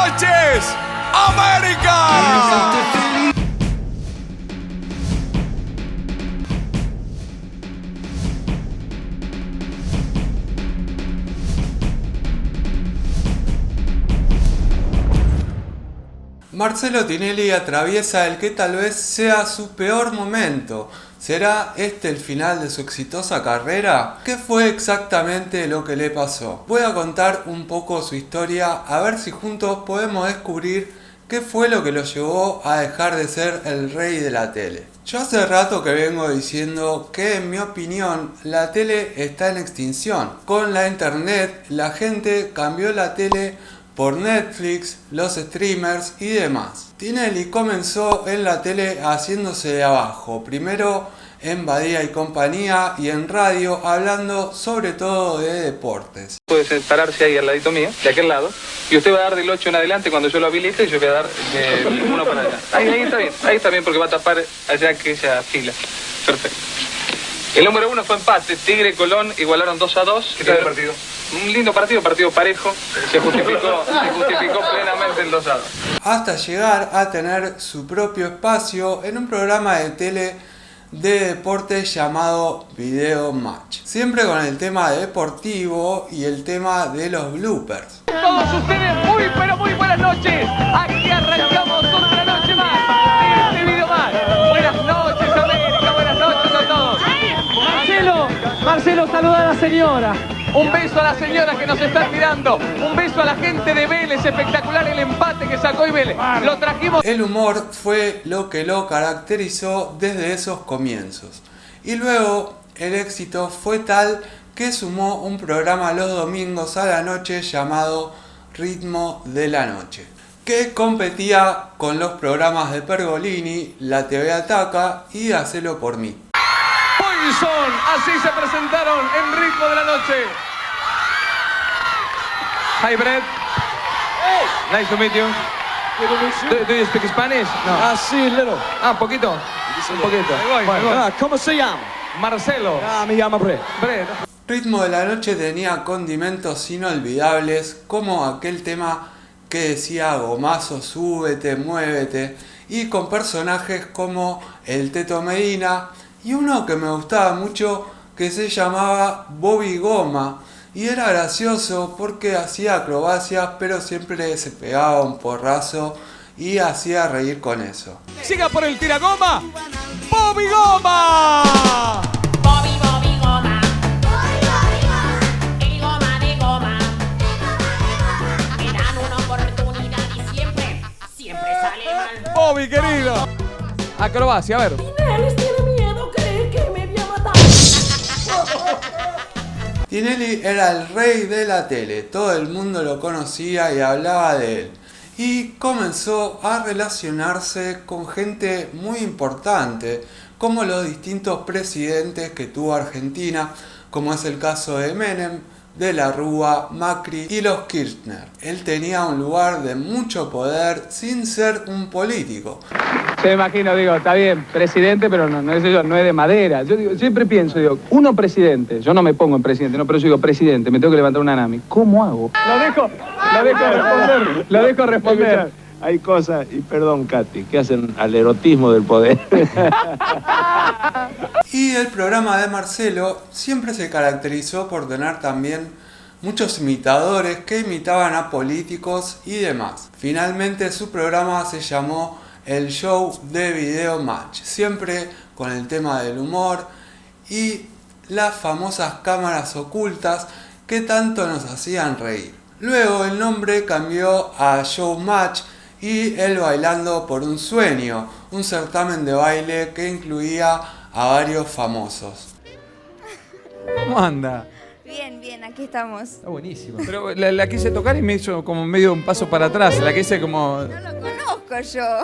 noches, América. Marcelo Tinelli atraviesa el que tal vez sea su peor momento. ¿Será este el final de su exitosa carrera? ¿Qué fue exactamente lo que le pasó? Voy a contar un poco su historia, a ver si juntos podemos descubrir qué fue lo que lo llevó a dejar de ser el rey de la tele. Yo hace rato que vengo diciendo que, en mi opinión, la tele está en extinción. Con la internet, la gente cambió la tele por Netflix, los streamers y demás. Tinelli comenzó en la tele haciéndose de abajo, primero en Badía y Compañía y en radio, hablando sobre todo de deportes. Puede pararse ahí al ladito mío, de aquel lado, y usted va a dar del 8 en adelante cuando yo lo habilite, y yo voy a dar del 1 para allá. Ahí está bien, porque va a tapar allá aquella fila. Perfecto. El número 1 fue empate. Tigre Colón igualaron 2-2. ¿Qué tal el partido? Un lindo partido parejo. Se justificó plenamente el 2-2. Hasta llegar a tener su propio espacio en un programa de tele de deportes llamado Video Match. Siempre con el tema deportivo y el tema de los bloopers. Todos ustedes muy pero muy buenas noches. Aquí arrancamos otra noche más de este Video Match. Buenas noches, América. Buenas noches a todos. Marcelo, saluda a la señora. Un beso a las señoras que nos están mirando. Un beso a la gente de Vélez. Espectacular el empate que sacó y Vélez. Lo trajimos. El humor fue lo que lo caracterizó desde esos comienzos. Y luego el éxito fue tal que sumó un programa los domingos a la noche llamado Ritmo de la Noche, que competía con los programas de Pergolini, La TV Ataca y Hacelo por mí. Poison, así se presentaron en Ritmo de la Noche. Hi, Brett. Hey. Nice to meet you. Do you speak Spanish? No. Sí, little. Poquito. Un poquito. Ahí voy. ¿Cómo se llama? Marcelo. Me llama Brett. Ritmo de la Noche tenía condimentos inolvidables, como aquel tema que decía Gomazo, súbete, muévete, y con personajes como el Teto Medina y uno que me gustaba mucho que se llamaba Bobby Goma, y era gracioso porque hacía acrobacias pero siempre se pegaba un porrazo y hacía reír con eso. Siga por el tiragoma, Bobby Goma. Bobby, Bobby Goma. Bobby, Bobby Goma. El goma de goma. Me dan una oportunidad y siempre sale mal. Bobby, querido. Acrobacia, a ver. Tinelli tiene miedo, cree que me voy a matar. Tinelli era el rey de la tele, todo el mundo lo conocía y hablaba de él. Y comenzó a relacionarse con gente muy importante, como los distintos presidentes que tuvo Argentina, como es el caso de Menem, de la Rúa, Macri y los Kirchner. Él tenía un lugar de mucho poder sin ser un político. Yo me imagino, digo, está bien, presidente, pero no es eso, no es de madera. Yo digo, siempre pienso, digo, uno presidente, yo no me pongo en presidente, no, pero yo digo presidente, me tengo que levantar una NAMI. ¿Cómo hago? Lo dejo responder. Hay cosas, y perdón, Katy, que hacen al erotismo del poder. Y el programa de Marcelo siempre se caracterizó por tener también muchos imitadores que imitaban a políticos y demás. Finalmente su programa se llamó El Show de Video Match, siempre con el tema del humor y las famosas cámaras ocultas que tanto nos hacían reír. Luego el nombre cambió a Show Match y él bailando por un sueño, un certamen de baile que incluía a varios famosos. ¿Cómo anda? Bien, bien, aquí estamos. Está buenísimo. Pero la quise tocar y me hizo como medio un paso para atrás. La quise como... No lo conozco yo.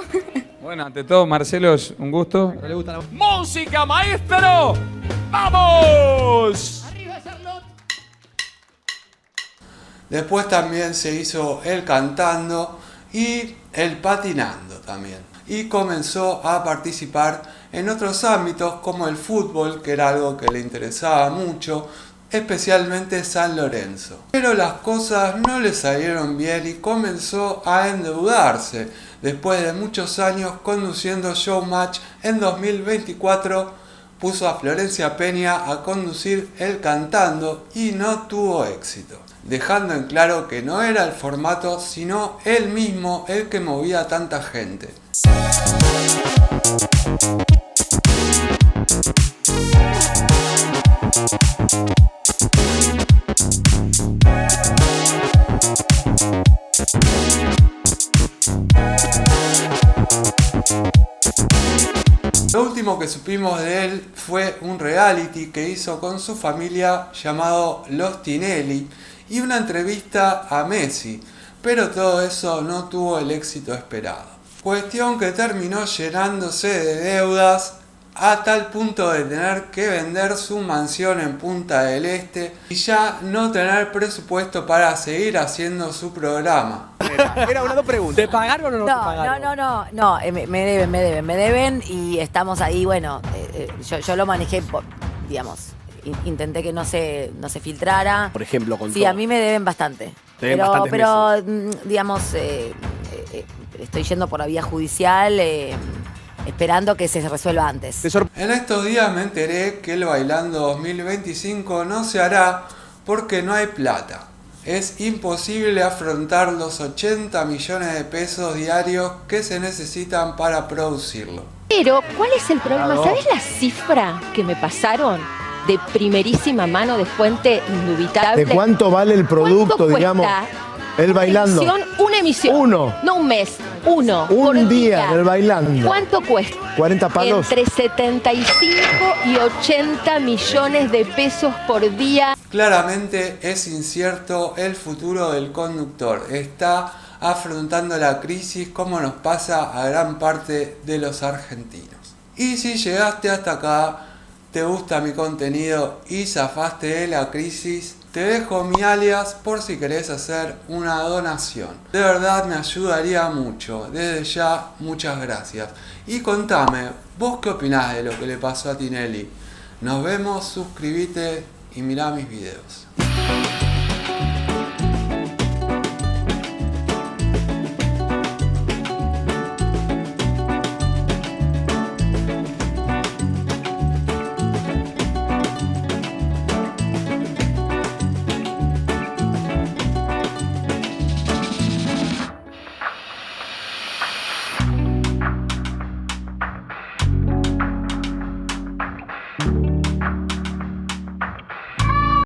Bueno, ante todo, Marcelo, es un gusto. ¿Le gusta la... ¡Música, maestro! ¡Vamos! Después también se hizo él cantando y él patinando también. Y comenzó a participar en otros ámbitos como el fútbol, que era algo que le interesaba mucho. especialmente San Lorenzo. Pero las cosas no le salieron bien y comenzó a endeudarse. Después de muchos años conduciendo Showmatch, en 2024 puso a Florencia Peña a conducir El Cantando y no tuvo éxito, dejando en claro que no era el formato sino él mismo el que movía a tanta gente. Lo último que supimos de él fue un reality que hizo con su familia llamado Los Tinelli y una entrevista a Messi, pero todo eso no tuvo el éxito esperado. Cuestión que terminó llenándose de deudas a tal punto de tener que vender su mansión en Punta del Este y ya no tener presupuesto para seguir haciendo su programa. Era una dos preguntas. ¿Te pagaron o no te pagaron? No, me deben y estamos ahí, bueno, yo lo manejé, digamos, intenté que no se filtrara. Por ejemplo, con Sí, todo. a mí me deben bastante. Te deben bastantes pero digamos, estoy yendo por la vía judicial, esperando que se resuelva antes. En estos días me enteré que el Bailando 2025 no se hará porque no hay plata. Es imposible afrontar los 80 millones de pesos diarios que se necesitan para producirlo. Pero, ¿cuál es el problema? ¿Sabes la cifra que me pasaron de primerísima mano, de fuente indubitable? ¿De cuánto vale el producto, digamos? El Bailando. Una emisión. Uno. No un mes. Uno. Un día del Bailando. ¿Cuánto cuesta? 40 palos. Entre 75 y 80 millones de pesos por día. Claramente es incierto el futuro del conductor. Está afrontando la crisis como nos pasa a gran parte de los argentinos. Y si llegaste hasta acá, te gusta mi contenido y zafaste de la crisis, te dejo mi alias por si querés hacer una donación. De verdad me ayudaría mucho. Desde ya, muchas gracias. Y contame, ¿vos qué opinás de lo que le pasó a Tinelli? Nos vemos, suscríbete y mirá mis videos.